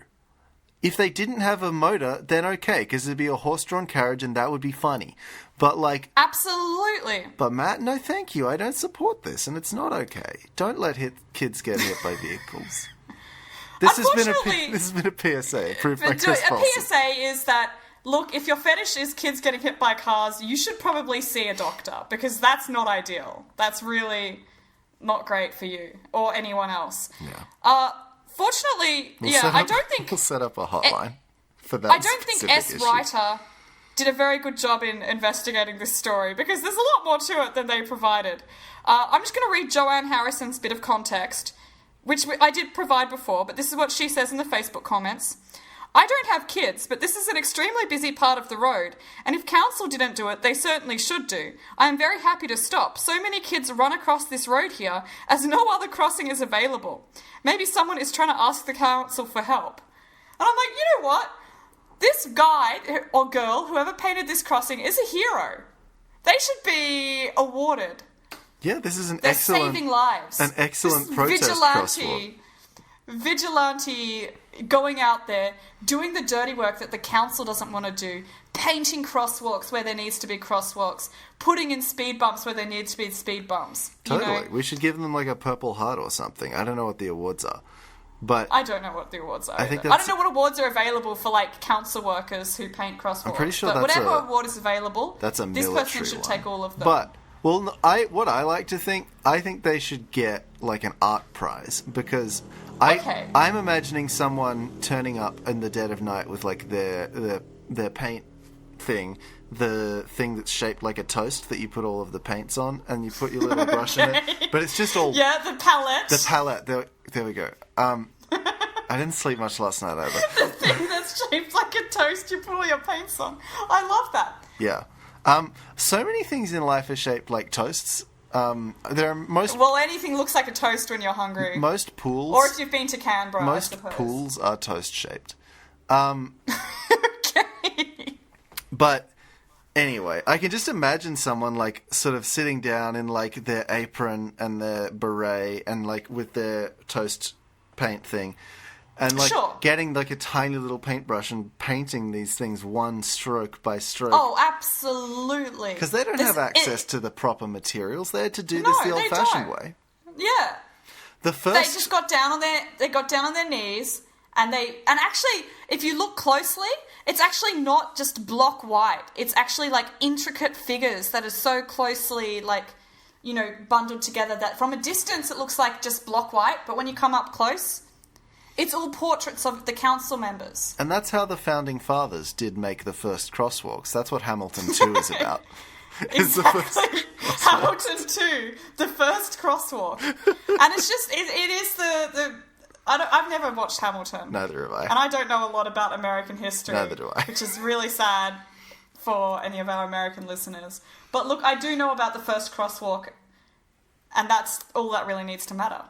If they didn't have a motor, then okay, because it'd be a horse-drawn carriage and that would be funny. But, like... Absolutely. But, Matt, no thank you. I don't support this, and it's not okay. Don't let kids get hit by vehicles. This has been a PSA, approved by Chris Paulson. A PSA is that, look, if your fetish is kids getting hit by cars, you should probably see a doctor, because that's not ideal. That's really not great for you or anyone else. Yeah. Fortunately, I don't think... We'll set up a hotline for that. I don't think S. issue. Writer did a very good job in investigating this story, because there's a lot more to it than they provided. I'm just going to read Joanne Harrison's bit of context, which I did provide before, but this is what she says in the Facebook comments. I don't have kids, but this is an extremely busy part of the road, and if council didn't do it, they certainly should do. I am very happy to stop. So many kids run across this road here, as no other crossing is available. Maybe someone is trying to ask the council for help. And I'm like, you know what? This guy or girl, whoever painted this crossing, is a hero. They should be awarded. Yeah, this is They're saving lives. An excellent protest crosswalk. Vigilante going out there, doing the dirty work that the council doesn't want to do, painting crosswalks where there needs to be crosswalks, putting in speed bumps where there needs to be speed bumps. Totally. You know? We should give them like a Purple Heart or something. I don't know what the awards are. But I don't know what the awards are. I don't know what awards are available for like council workers who paint crosswalks. I'm pretty sure but that's whatever award is available, that's a this military person should one. take all of them. But what I like to think, I think they should get like an art prize, because I'm imagining someone turning up in the dead of night with like their paint thing, the thing that's shaped like a toast that you put all of the paints on, and you put your little brush in it. But it's just all the palette. The palette. There we go. I didn't sleep much last night either. The thing that's shaped like a toast you put all your paints on. I love that. Yeah. So many things in life are shaped like toasts. There are anything looks like a toast when you're hungry. Most pools, or if you've been to Canberra, most I suppose. pools are toast shaped. Okay. But anyway, I can just imagine someone like sort of sitting down in like their apron and their beret and like with their toast paint thing. And like getting like a tiny little paintbrush and painting these things one stroke by stroke. Oh, absolutely. Because they don't have access to the proper materials. They had to do this the old-fashioned way. Yeah. They just got down on their knees, and actually, if you look closely, it's actually not just block white. It's actually like intricate figures that are so closely like, you know, bundled together that from a distance it looks like just block white, but when you come up close, it's all portraits of the council members. And that's how the Founding Fathers did make the first crosswalks. That's what Hamilton 2 is about. Exactly. Hamilton 2, the first crosswalk. And it's just, it is the I've never watched Hamilton. Neither have I. And I don't know a lot about American history. Neither do I. Which is really sad for any of our American listeners. But look, I do know about the first crosswalk, and that's all that really needs to matter.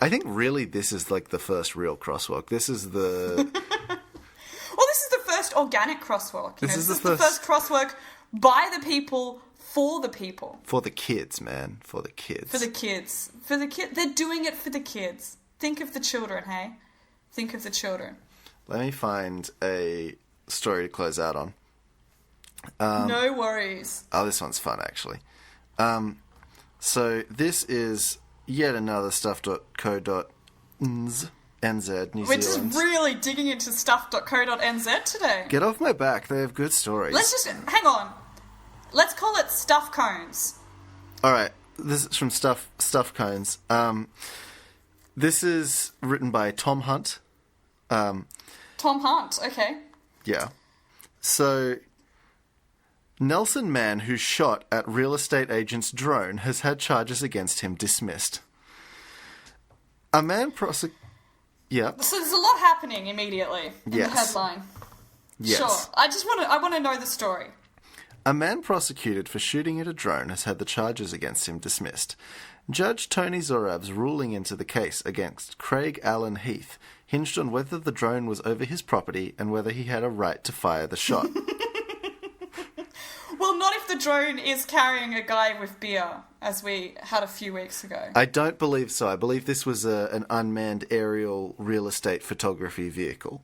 I think really this is like the first real crosswalk. This is the... Well, this is the first organic crosswalk. This is the first crosswalk by the people, for the people. For the kids, man. For the kids. For the kids. They're doing it for the kids. Think of the children, hey? Think of the children. Let me find a story to close out on. No worries. Oh, this one's fun, actually. So this is yet another stuff.co.nz, New Zealand. We're just really digging into stuff.co.nz today. Get off my back. They have good stories. Let's just... Hang on. Let's call it Stuff Cones. All right. This is from Stuff Cones. This is written by Tom Hunt. Tom Hunt, okay. Yeah. So, Nelson man who shot at real estate agent's drone has had charges against him dismissed. A man Yeah. So there's a lot happening immediately in the headline. Yes. Sure. I want to know the story. A man prosecuted for shooting at a drone has had the charges against him dismissed. Judge Tony Zorab's ruling into the case against Craig Allen Heath hinged on whether the drone was over his property and whether he had a right to fire the shot. Well, not if the drone is carrying a guy with beer, as we had a few weeks ago. I don't believe so. I believe this was an unmanned aerial real estate photography vehicle.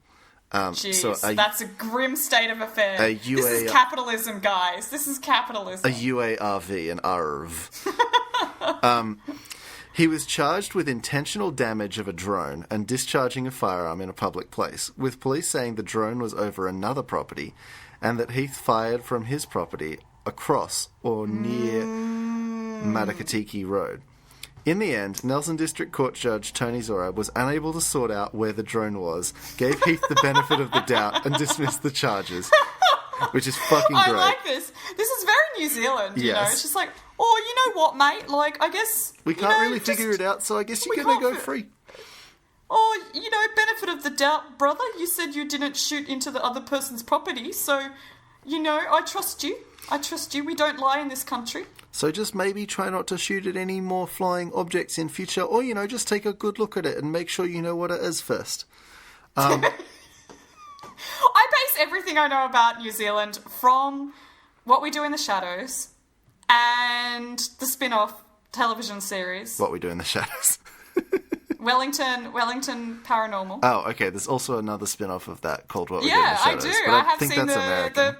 Jeez, that's a grim state of affairs. This is capitalism, guys. This is capitalism. A UARV, an ARV. He was charged with intentional damage of a drone and discharging a firearm in a public place, with police saying the drone was over another property and that Heath fired from his property across or near Matakatiki Road. In the end, Nelson District Court Judge Tony Zora was unable to sort out where the drone was, gave Heath the benefit of the doubt, and dismissed the charges. Which is fucking great. I like this. This is very New Zealand, you know? It's just like, oh, you know what, mate? Like, I guess... We can't really figure it out, so I guess you're going to go free. Oh, you know, benefit of the doubt, brother. You said you didn't shoot into the other person's property, so, you know, I trust you. I trust you. We don't lie in this country. So just maybe try not to shoot at any more flying objects in future, or, you know, just take a good look at it and make sure you know what it is first. I base everything I know about New Zealand from What We Do in the Shadows and the spin-off television series. What We Do in the Shadows. Wellington Paranormal. Oh, okay. There's also another spin-off of that called What We Do in the Yeah, Shadows. I do. But I have think seen that's American.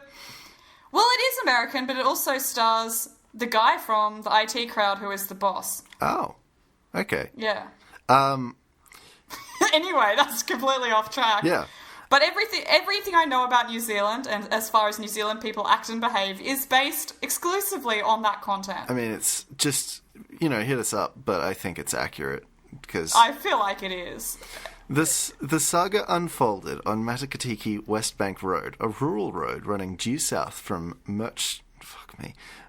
Well, it is American, but it also stars the guy from the IT Crowd who is the boss. Oh, okay. Yeah. Anyway, that's completely off track. Yeah. But everything I know about New Zealand, and as far as New Zealand people act and behave, is based exclusively on that content. I mean, it's just, you know, hit us up, but I think it's accurate, because... I feel like it is. The saga unfolded on Matakatiki West Bank Road, a rural road running due south from Murchison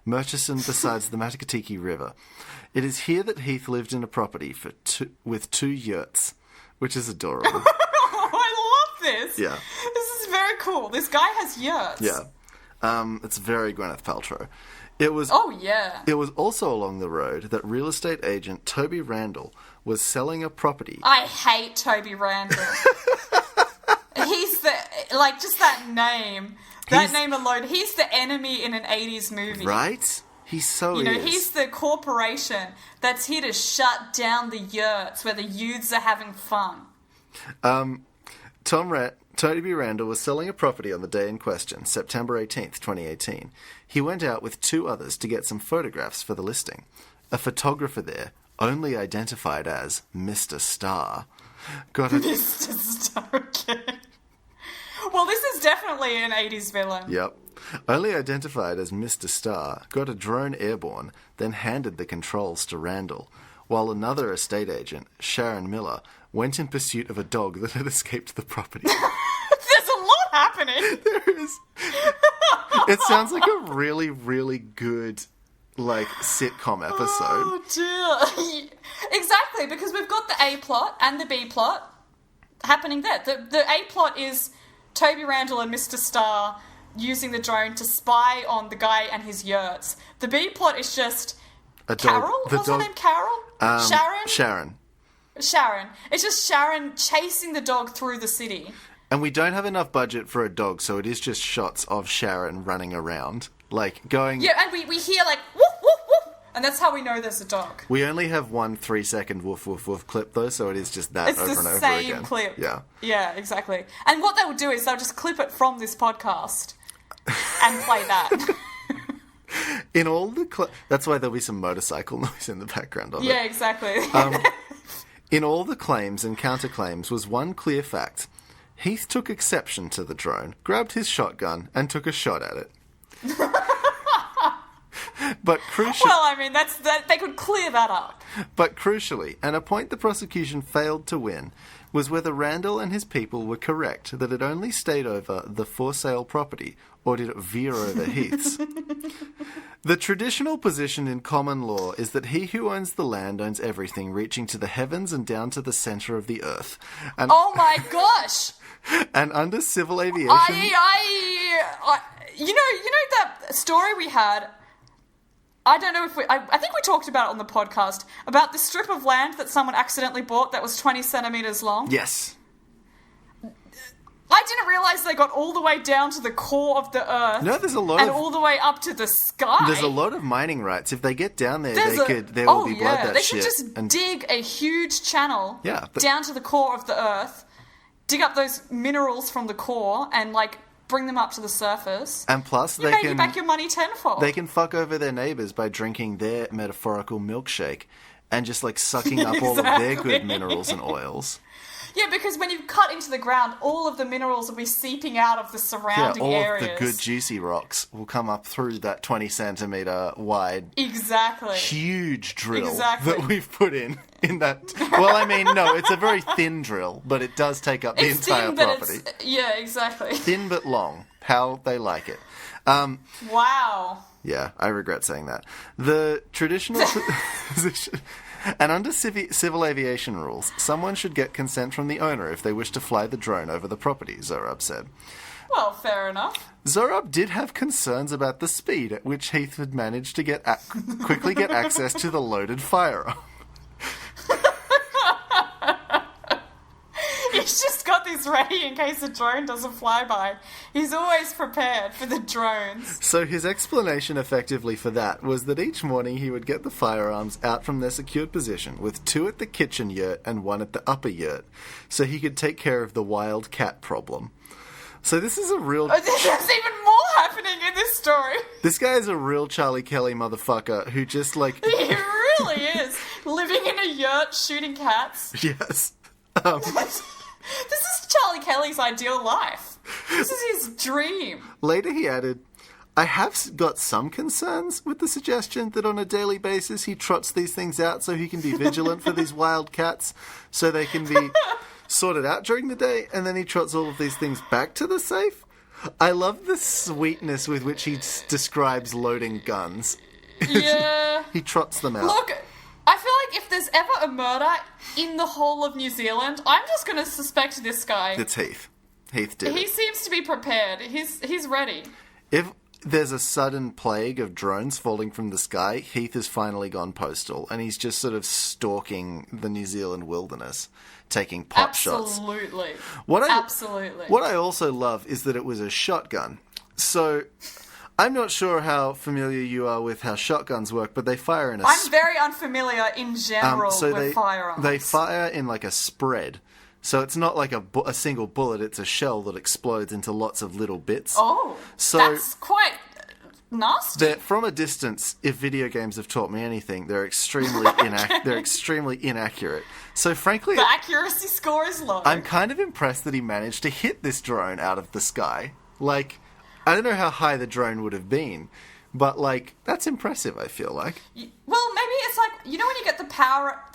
besides the Matakatiki River. It is here that Heath lived in a property with 2 yurts, which is adorable. I love this. Yeah. This is very cool. This guy has yurts. Yeah. It's very Gwyneth Paltrow. It was also along the road that real estate agent Toby Randall was selling a property. I hate Toby Randall. He's just that name. That name alone. He's the enemy in an 80s movie. Right? He's the corporation that's here to shut down the yurts where the youths are having fun. Toby Randall was selling a property on the day in question, September 18th, 2018. He went out with 2 others to get some photographs for the listing. A photographer there, only identified as Mr. Star, Mr. Star, okay. Well, this is definitely an 80s villain. Yep. Only identified as Mr. Star, got a drone airborne, then handed the controls to Randall, while another estate agent, Sharon Miller, went in pursuit of a dog that had escaped the property. There's a lot happening. There is. It sounds like a really, really good, sitcom episode. Oh, dear. Exactly, because we've got the A plot and the B plot happening there. The A plot is Toby Randall and Mr. Star using the drone to spy on the guy and his yurts. The B plot is just Carol? What's her name? Carol? Sharon. Sharon. It's just Sharon chasing the dog through the city. And we don't have enough budget for a dog, so it is just shots of Sharon running around. Going... Yeah, and we hear woof, woof, woof. And that's how we know there's a dog. We only have 1 3-second woof, woof, woof clip, though, so it is just that over and over again. It's the same clip. Yeah. Yeah, exactly. And what they will do is they'll just clip it from this podcast and play that. In all the... That's why there'll be some motorcycle noise in the background of it. Yeah, exactly. In all the claims and counterclaims was one clear fact. Heath took exception to the drone, grabbed his shotgun, and took a shot at it. But crucially... Well, I mean, they could clear that up. But crucially, and a point the prosecution failed to win, was whether Randall and his people were correct that it only stayed over the for-sale property, or did it veer over Heath's. The traditional position in common law is that he who owns the land owns everything reaching to the heavens and down to the centre of the earth. And, oh my gosh! And under civil aviation... You know that story we had... I don't know if I think we talked about it on the podcast, about the strip of land that someone accidentally bought that was 20 centimetres long. Yes. I didn't realise they got all the way down to the core of the earth. No, there's a lot and all the way up to the sky. There's a lot of mining rights. If they get down there, there will be blood that they shit. They could just dig a huge channel down to the core of the earth, dig up those minerals from the core, and bring them up to the surface. And plus, you make back your money tenfold. They can fuck over their neighbours by drinking their metaphorical milkshake and just like sucking up all of their good minerals and oils. Yeah, because when you cut into the ground, all of the minerals will be seeping out of the surrounding areas. All of the good juicy rocks will come up through that 20 centimetre wide, huge drill that we've put in that. Well, I mean, no, it's a very thin drill, but it does take up the entire property. Yeah, exactly. Thin but long. How they like it. Wow. Yeah, I regret saying that. The traditional... And under civil aviation rules, someone should get consent from the owner if they wish to fly the drone over the property, Zorab said. Well, fair enough. Zorab did have concerns about the speed at which Heath had managed to quickly get access to the loaded firearm. He's just got this ready in case a drone doesn't fly by. He's always prepared for the drones. So his explanation effectively for that was that each morning he would get the firearms out from their secured position, with 2 at the kitchen yurt and 1 at the upper yurt, so he could take care of the wild cat problem. So this is a real... Oh, there's even more happening in this story. This guy is a real Charlie Kelly motherfucker who just like... He really is. Living in a yurt, shooting cats. Yes. This is Charlie Kelly's ideal life. This is his dream. Later he added, I have got some concerns with the suggestion that on a daily basis he trots these things out so he can be vigilant for these wild cats, so they can be sorted out during the day, and then he trots all of these things back to the safe. I love the sweetness with which he describes loading guns. Yeah. He trots them out. Look, I feel like if there's ever a murder in the whole of New Zealand, I'm just going to suspect this guy. It's Heath. Heath did He it. seems to be prepared. He's ready. If there's a sudden plague of drones falling from the sky, Heath has finally gone postal, and he's just sort of stalking the New Zealand wilderness, taking pot shots. Absolutely. Absolutely. What I also love is that it was a shotgun. So... I'm not sure how familiar you are with how shotguns work, but they fire in a... I'm very unfamiliar in general with firearms. They fire in like a spread. So it's not like a single bullet, it's a shell that explodes into lots of little bits. Oh, so that's quite nasty. From a distance, if video games have taught me anything, they're extremely inaccurate. So frankly... The accuracy score is low. I'm kind of impressed that he managed to hit this drone out of the sky. Like... I don't know how high the drone would have been, but, like, that's impressive, I feel like. Well, maybe it's like, you know when you get the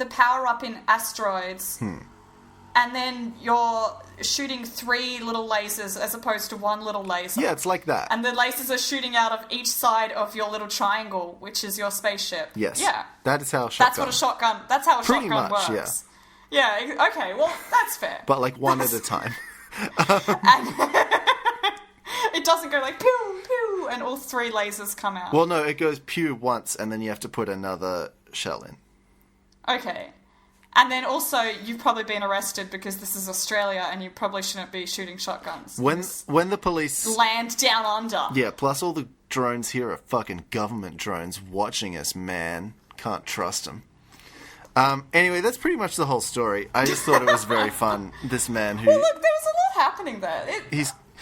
power up in asteroids, and then you're shooting 3 little lasers as opposed to 1 little laser? Yeah, it's like that. And the lasers are shooting out of each side of your little triangle, which is your spaceship. Yes. Yeah. That is how a shotgun... That's how a Pretty shotgun much, works. Yeah, okay, well, that's fair. But, like, one at a time. It doesn't go like pew, pew, and all 3 lasers come out. Well, no, it goes pew once, and then you have to put another shell in. Okay. And then also, you've probably been arrested because this is Australia, and you probably shouldn't be shooting shotguns. When the police... Land down under. Yeah, plus all the drones here are fucking government drones watching us, man. Can't trust them. Anyway, that's pretty much the whole story. I just thought it was very fun, this man who... Well, look, there was a lot happening there.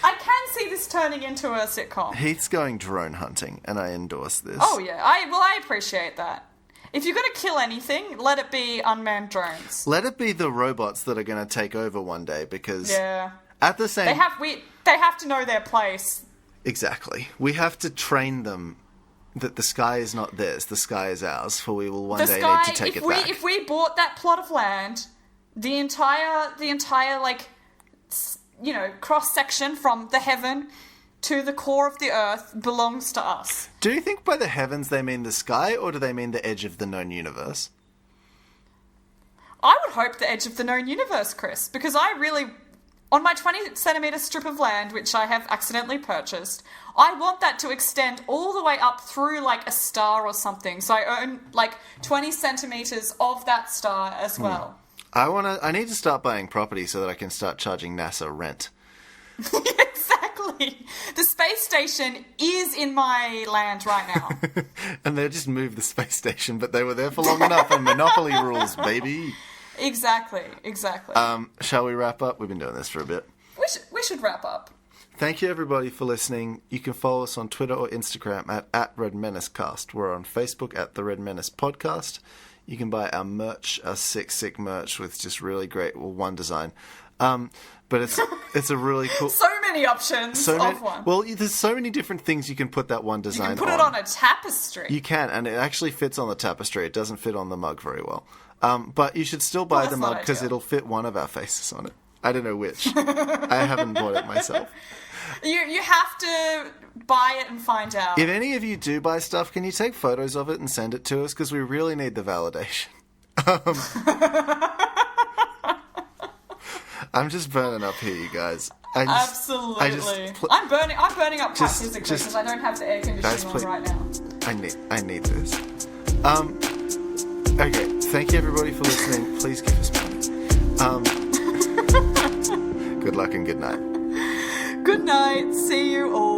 I can see this turning into a sitcom. Heath's going drone hunting, and I endorse this. Oh, yeah. I appreciate that. If you're going to kill anything, let it be unmanned drones. Let it be the robots that are going to take over one day, because... Yeah. At the same... They have to know their place. Exactly. We have to train them that the sky is not theirs, the sky is ours, for we will one day need to take it back. If we bought that plot of land, the entire like... you know, cross-section from the heaven to the core of the earth belongs to us. Do you think by the heavens they mean the sky, or do they mean the edge of the known universe? I would hope the edge of the known universe, Chris, because I really... On my 20-centimetre strip of land, which I have accidentally purchased, I want that to extend all the way up through, like, a star or something. So I own, like, 20 centimetres of that star as well. I need to start buying property so that I can start charging NASA rent. Exactly. The space station is in my land right now. And they just moved the space station, but they were there for long enough, and monopoly rules, baby. Exactly. Shall we wrap up? We've been doing this for a bit. We should wrap up. Thank you, everybody, for listening. You can follow us on Twitter or Instagram at Red Menace Cast. We're on Facebook at The Red Menace Podcast. you can buy our merch, our sick merch with just really great, one design. But it's a really cool... So many options of one. Well, there's so many different things you can put that one design on. You can put it on a tapestry. You can, and it actually fits on the tapestry. It doesn't fit on the mug very well. But you should still buy the mug because it'll fit one of our faces on it. I don't know which. I haven't bought it myself. You have to buy it and find out. If any of you do buy stuff, can you take photos of it and send it to us? Because we really need the validation. I'm just burning up here, you guys. Absolutely. I'm burning up quite physically because I don't have the air conditioning on right now. I need this. Okay, thank you everybody for listening. Please give us money. Good luck and good night. Good night. See you all.